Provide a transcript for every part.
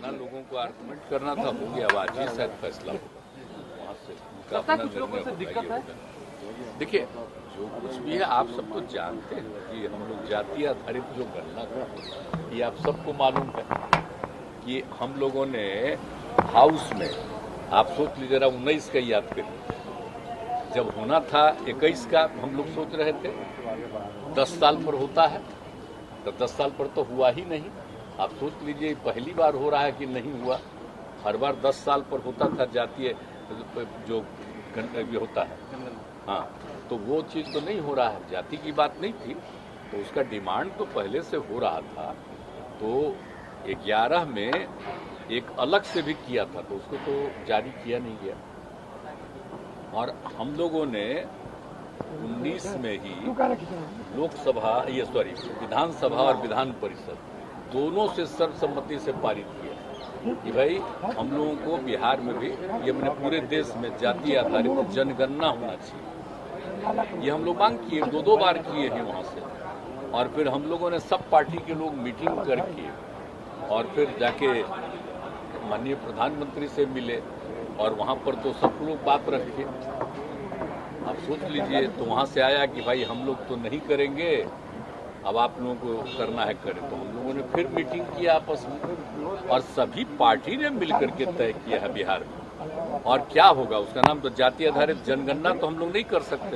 जितना लोगों को आर्गुमेंट करना था हो गया, अब आज ही शायद फैसला होगा वहाँ से, उनका अपना निर्णय होगा। देखिए, जो कुछ भी है आप सब तो जानते हैं कि हम लोग जाति आधारित जो गणना करते हैं, ये आप सबको मालूम है कि हम लोगों ने हाउस में, आप सोच लीजिए जरा 19 का याद करिए, जब होना था 21 का हम लोग सोच रहे थे 10 साल पर होता है, तो 10 साल पर तो हुआ ही नहीं। आप सोच लीजिए पहली बार हो रहा है कि नहीं हुआ। हर बार 10 साल पर होता था जातीय जो भी होता है, हाँ, तो वो चीज़ तो नहीं हो रहा है। जाति की बात नहीं थी, तो उसका डिमांड तो पहले से हो रहा था। तो 11 में एक अलग से भी किया था, तो उसको तो जारी किया नहीं गया। और हम लोगों ने 19 में ही लोकसभा विधानसभा और विधान परिषद दोनों से सर्वसम्मति से पारित किया कि भाई हम लोगों को बिहार में भी, ये अपने पूरे देश में जाति आधारित जनगणना होना चाहिए। ये हम लोग मांग किए, 2 बार किए हैं वहाँ से। और फिर हम लोगों ने सब पार्टी के लोग मीटिंग करके और फिर जाके माननीय प्रधानमंत्री से मिले और वहाँ पर तो सब लोग बात रखे। आप सोच लीजिए, तो वहाँ से आया कि भाई हम लोग तो नहीं करेंगे, अब आप लोगों को करना है करें। तो हम लोगों ने फिर मीटिंग किया आपस में और सभी पार्टी ने मिलकर के तय किया है बिहार में। और क्या होगा, उसका नाम तो जाति आधारित जनगणना तो हम लोग नहीं कर सकते,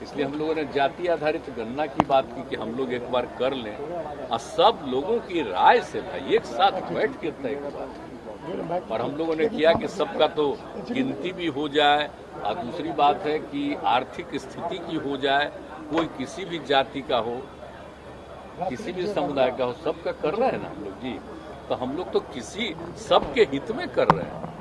इसलिए हम लोगों ने जाति आधारित गणना की बात की कि हम लोग एक बार कर लें और सब लोगों की राय से भाई एक साथ बैठ के तय करा। और हम लोगों ने किया कि सबका तो गिनती भी हो जाए और दूसरी बात है कि आर्थिक स्थिति की हो जाए, कोई किसी भी जाति का हो, किसी भी समुदाय का हो, सबका कर रहे हैं ना हम लोग जी। तो हम लोग तो किसी सबके हित में कर रहे हैं।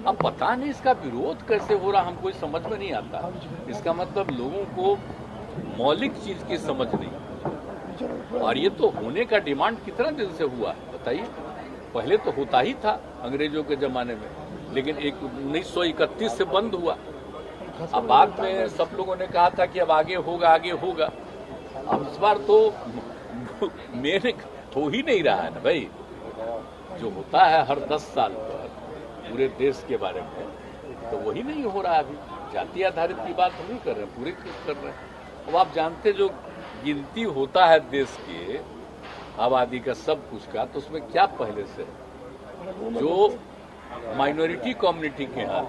अब पता नहीं इसका विरोध कैसे हो रहा, हमको समझ में नहीं आता। इसका मतलब लोगों को मौलिक चीज की समझ नहीं। और ये तो होने का डिमांड कितना दिन से हुआ है बताइए। पहले तो होता ही था अंग्रेजों के जमाने में, लेकिन 1931 से बंद हुआ। अब बाद में सब लोगों ने कहा था कि अब आगे होगा आगे होगा। अब इस बार तो मेरे हो ही नहीं रहा है ना भाई। जो होता है हर 10 साल पर पूरे देश के बारे में, तो वही नहीं हो रहा है अभी। जाति आधारित की बात हम नहीं कर रहे हैं, पूरे कर रहे हैं। अब आप जानते जो गिनती होता है देश के आबादी का सब कुछ का, तो उसमें क्या पहले से जो माइनॉरिटी कम्युनिटी के हैं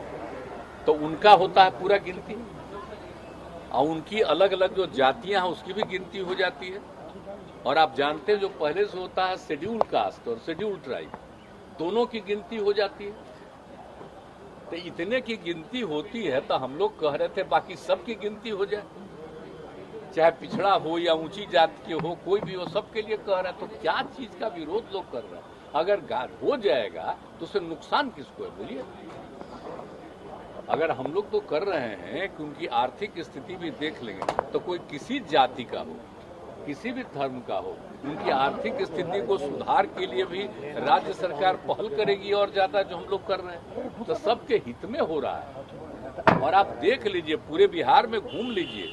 तो उनका होता है पूरा गिनती, और उनकी अलग अलग जो जातियां हैं उसकी भी गिनती हो जाती है। और आप जानते हैं जो पहले से होता है शेड्यूल कास्ट और शेड्यूल ट्राइब, दोनों की गिनती हो जाती है। तो इतने की गिनती होती है तो हम लोग कह रहे थे बाकी सबकी गिनती हो जाए, चाहे पिछड़ा हो या ऊंची जाति के हो, कोई भी हो, सबके लिए कह रहे हैं। तो क्या चीज का विरोध लोग कर रहे हैं? अगर हो जाएगा तो उससे नुकसान किसको है बोलिए। अगर हम लोग तो कर रहे हैं कि उनकी आर्थिक स्थिति भी देख लेंगे, तो कोई किसी जाति का हो, किसी भी धर्म का हो, उनकी आर्थिक स्थिति को सुधार के लिए भी राज्य सरकार पहल करेगी और ज्यादा जो हम लोग कर रहे हैं, तो सबके हित में हो रहा है। और आप देख लीजिए पूरे बिहार में घूम लीजिए,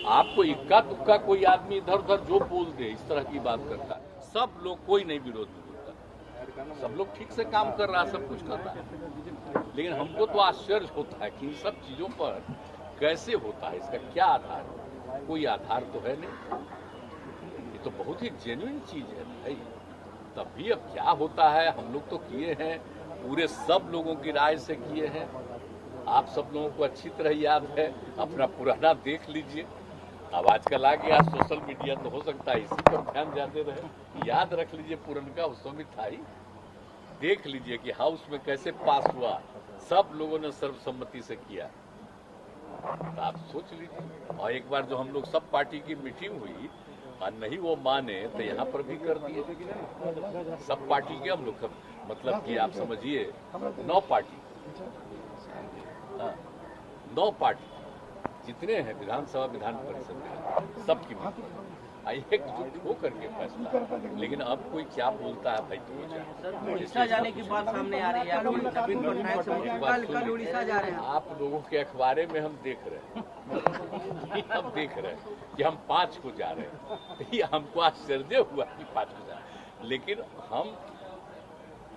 आपको इक्का दुक्का कोई आदमी इधर उधर जो बोल दे इस तरह की बात करता है, सब लोग कोई नहीं विरोध में बोलता, सब लोग ठीक से काम कर रहा है, सब कुछ कर रहा है। लेकिन हमको तो आश्चर्य होता है कि इन सब चीजों पर कैसे होता है, इसका क्या आधार है? कोई आधार तो है नहीं। ये तो बहुत ही जेन्युइन चीज है भाई। तब भी अब क्या होता है, हम लोग तो किए हैं, पूरे सब लोगों की राय से किए हैं। आप सब लोगों को अच्छी तरह याद है, अपना पुराना देख लीजिए। अब आजकल आ गया सोशल मीडिया, तो हो सकता है इसी पर ध्यान जाते रहे। याद रख लीजिए पुरनका उस समय था ही, देख लीजिए कि हाउस में कैसे पास हुआ, सब लोगों ने सर्वसम्मति से किया। तो आप सोच लीजिए। और एक बार जो हम लोग सब पार्टी की मीटिंग हुई और नहीं वो माने, तो यहाँ पर भी कर दिए सब पार्टी के हम लोग। मतलब कि आप समझिए 9 पार्टी, 9 पार्टी जितने हैं विधानसभा विधान परिषद में, सबकी एकजुट होकर के फैसला। लेकिन अब कोई क्या बोलता है भाई, तो उड़ीसा जाने की बात सामने आ रही है। कल उड़ीसा जा रहे हैं। आप लोगों के अखबारे में हम देख रहे हैं हम देख रहे हैं कि हम 5 को जा रहे हैं। ये हमको आश्चर्य हुआ कि 5 को जा रहे हैं। लेकिन हम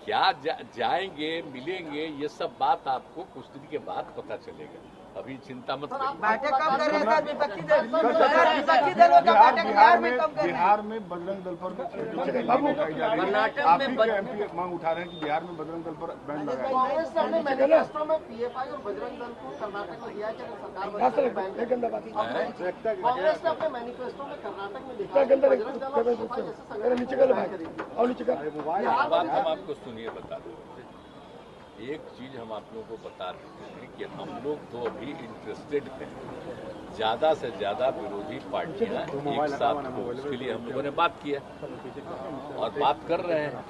क्या जाएंगे मिलेंगे, ये सब बात आपको कुछ दिन के बाद पता चलेगा। अभी चिंता मत करिए। बैठक कब कर रहे हैं सर? विपक्षी दलों का बैठक बिहार में कब कर रहे हैं? बिहार में बजरंग दल पर कर्नाटक आप में ही के एमपी मांग उठा रहे हैं कि बिहार में बजरंग दल पर बैन लगाया जाए। कांग्रेस ने मैनिफेस्टो में पीएफआई और बजरंग दल को कर्नाटक में दिया है कि सरकार कांग्रेस ने अपने मैनिफेस्टो में कर्नाटक में लिखा है कि बजरंग दल और पीएफआई जैसे संगठन बात हम आपको सुनिए बता दूं। एक चीज हम आप लोगों को बता देते हैं कि हम लोग तो अभी इंटरेस्टेड हैं, ज्यादा से ज्यादा विरोधी पार्टियां एक साथ हो, उसके लिए हम लोगों ने बात किया और बात कर रहे हैं।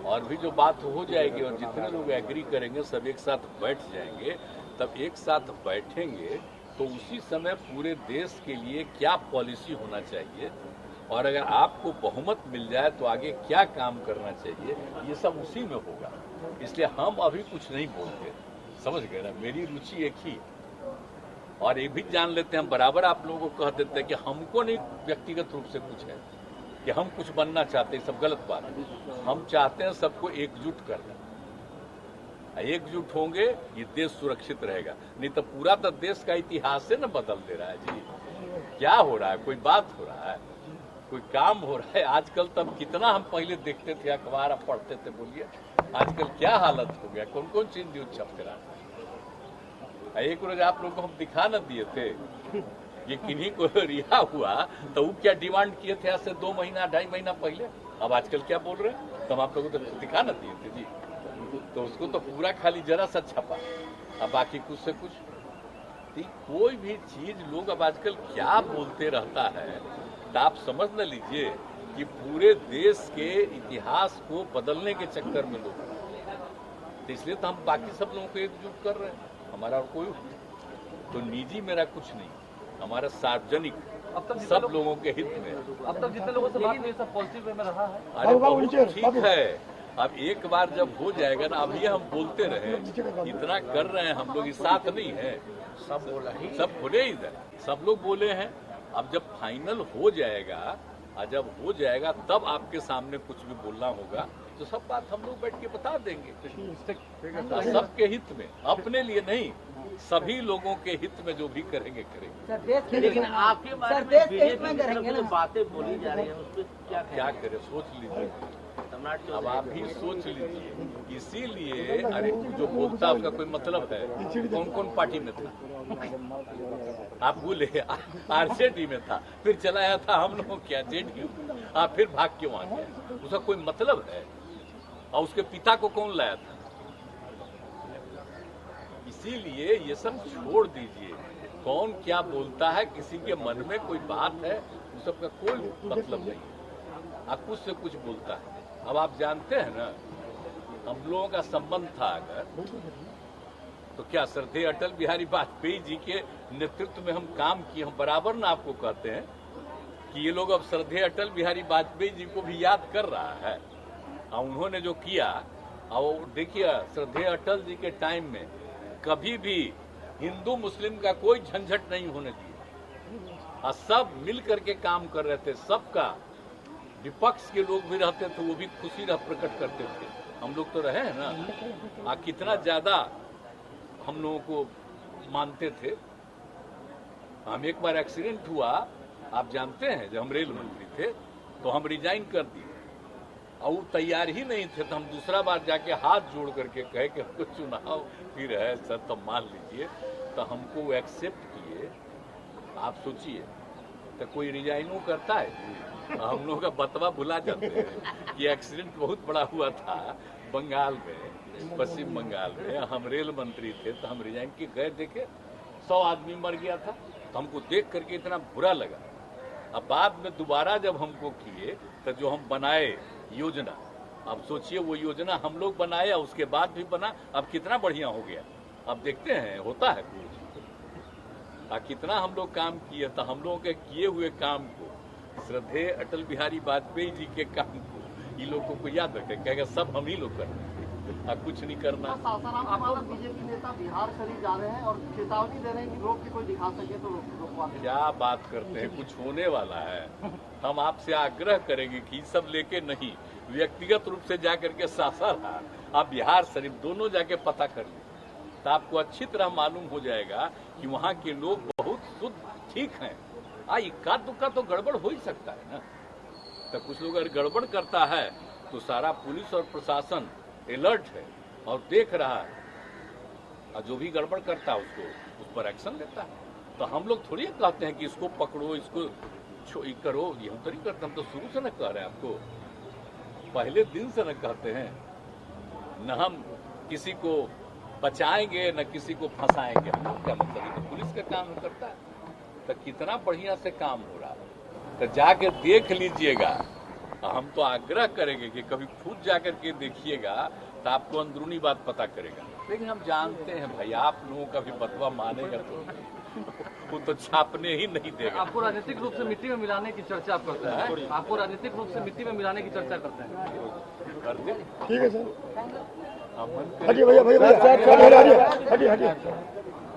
और भी जो बात हो जाएगी और जितने लोग एग्री करेंगे सब एक साथ बैठ जाएंगे, तब एक साथ बैठेंगे तो उसी समय पूरे देश के लिए क्या पॉलिसी होना चाहिए और अगर आपको बहुमत मिल जाए तो आगे क्या काम करना चाहिए, ये सब उसी में होगा। इसलिए हम अभी कुछ नहीं बोलते, समझ गए ना। मेरी रुचि एक ही और ये भी जान लेते हैं, हम बराबर आप लोगों को कह देते हैं कि हमको नहीं व्यक्तिगत रूप से कुछ है कि हम कुछ बनना चाहते हैं, सब गलत बात है। हम चाहते हैं सबको एकजुट करना, एकजुट होंगे ये देश सुरक्षित रहेगा। नहीं तो पूरा तो देश का इतिहास से न बदल दे रहा है जी। क्या हो रहा है? कोई बात हो रहा है? कोई काम हो रहा है? आजकल तब कितना हम पहले देखते थे, अखबार आप पढ़ते थे, बोलिए आजकल क्या हालत हो गया, कौन कौन चीज न्यूज छपते रहा। एक रोज आप लोगों को हम दिखा न दिए थे ये किन्हीं को रिहा हुआ तो वो क्या डिमांड किए थे आज से 2 महीना 2.5 महीना पहले। अब आजकल क्या बोल रहे हैं, तो हम आप लोगों को तो दिखा न दिए थे जी। तो उसको तो पूरा खाली जरा सा छपा, अब बाकी कुछ से कुछ कोई भी चीज लोग अब आजकल क्या बोलते रहता है, तो आप समझ न लीजिए कि पूरे देश के इतिहास को बदलने के चक्कर में लोग, तो इसलिए तो हम बाकी सब लोगों को एकजुट कर रहे हैं। हमारा और कोई तो निजी मेरा कुछ नहीं, हमारा सार्वजनिक अब तक सब लोगों के हित में। अब तक जितने लोगों से बात हुई सब पॉजिटिव वे में रहा है। अरे बहुत ठीक है। अब एक बार जब हो जाएगा ना, अभी हम बोलते रहे इतना कर रहे हैं हम लोग, इस साथ नहीं है, सब बोला ही, सब बोले इधर, सब लोग बोले हैं। अब जब फाइनल हो जाएगा और जब हो जाएगा तब आपके सामने कुछ भी बोलना होगा तो सब बात हम लोग बैठ के बता देंगे, सबके हित में, अपने लिए नहीं, सभी लोगों के हित में जो भी करेंगे करेंगे। लेकिन आपके बारे में बीजेपी की जो बातें बोली जा रही है उस पर क्या करें, सोच लीजिए। अब आप भी सोच लीजिए। इसीलिए अरे जो बोलता उसका कोई मतलब है? कौन कौन पार्टी में था आप बोले? आरजेडी में था, फिर चला आया था हम लोग क्या जेडीयू, आप फिर भाग क्यों आ गया? उसका कोई मतलब है? और उसके पिता को कौन लाया था? इसीलिए ये सब छोड़ दीजिए। कौन क्या बोलता है, किसी के मन में कोई बात है, उस सबका कोई मतलब नहीं है। आप कुछ से कुछ बोलता है। अब आप जानते हैं ना, हम लोगों का संबंध था अगर तो क्या श्रद्धेय अटल बिहारी वाजपेयी जी के नेतृत्व में हम काम किए। हम बराबर ना आपको कहते हैं कि ये लोग अब श्रद्धेय अटल बिहारी वाजपेयी जी को भी याद कर रहा है और उन्होंने जो किया। और देखिए श्रद्धेय अटल जी के टाइम में कभी भी हिंदू मुस्लिम का कोई झंझट नहीं होने दिया और सब मिल करके काम कर रहे थे। सबका विपक्ष के लोग भी रहते थे, वो भी खुशी प्रकट करते थे। हम लोग तो रहे हैं ना, कितना ज्यादा हम लोगों को मानते थे। हम एक बार एक्सीडेंट हुआ, आप जानते हैं, जब हम रेल मंत्री थे तो हम रिजाइन कर दिए और वो तैयार ही नहीं थे। तो हम दूसरा बार जाके हाथ जोड़ करके कहे कि हमको चुनाव फिर है सर, तो मान लीजिए। तो हमको वो एक्सेप्ट किए। आप सोचिए, तो कोई रिजाइनो करता है? हम लोगों का बतवा भुला जाते हैं कि एक्सीडेंट बहुत बड़ा हुआ था बंगाल में, पश्चिम बंगाल में। हम रेल मंत्री थे तो हम रिजाइन के गए, देखे 100 आदमी मर गया था। तो हमको देख करके इतना बुरा लगा। अब बाद में दोबारा जब हमको किए तो जो हम बनाए योजना, अब सोचिए वो योजना हम लोग बनाए, उसके बाद भी बना, अब कितना बढ़िया हो गया। अब देखते हैं होता है कुछ, कितना हम लोग काम किए। तो हम लोगों के किए हुए काम को, श्रद्धेय अटल बिहारी वाजपेयी जी के काम को ये लोगों को याद रखे, कहेगा सब हम ही लोग कर रहे हैं, कुछ नहीं करना। सासाराम के बाद बीजेपी नेता बिहार शरीफ जा रहे हैं और चेतावनी दे रहे हैं कि रोक के कोई दिखा सके तो रोकवा दें। क्या बात करते हैं, कुछ होने वाला है। हम आपसे आग्रह करेंगे कि सब लेके नहीं, व्यक्तिगत रूप से जाकर के सासाराम आप बिहार शरीफ दोनों जाके पता कर लीजिए, तो आपको अच्छी तरह मालूम हो जाएगा कि वहाँ के लोग बहुत शुद्ध ठीक हैं। इक्का दुक्का तो गड़बड़ हो ही सकता है ना, तो कुछ लोग अगर गड़बड़ करता है तो सारा पुलिस और प्रशासन अलर्ट है और देख रहा है, और जो भी गड़बड़ करता है उसको उस पर एक्शन लेता है। तो हम लोग थोड़ी कहते हैं कि इसको पकड़ो, इसको करो, ये हम तो नहीं करते। हम तो शुरू से न कह रहे हैं आपको, पहले दिन से न कहते हैं, न हम किसी को बचाएंगे न किसी को फंसाएंगे। हम लोग क्या मतलब, ये तो पुलिस का काम करता है। तो कितना बढ़िया से काम हो रहा है, तो जाकर देख लीजिएगा। हम तो आग्रह करेंगे कि कभी खुद जाकर के देखिएगा तो आपको अंदरूनी बात पता करेगा। लेकिन हम जानते हैं भाई, आप लोगों का भी बतवा मानेगा तो वो तो छापने ही नहीं देगा। आपको राजनीतिक रूप से मिट्टी में मिलाने की चर्चा आप करते हैं, आपको राजनीतिक रूप से मिट्टी में मिलाने की चर्चा करते हैं। करते ठीक है सर, हम हटिए भैया, भैया हटिए हटिए।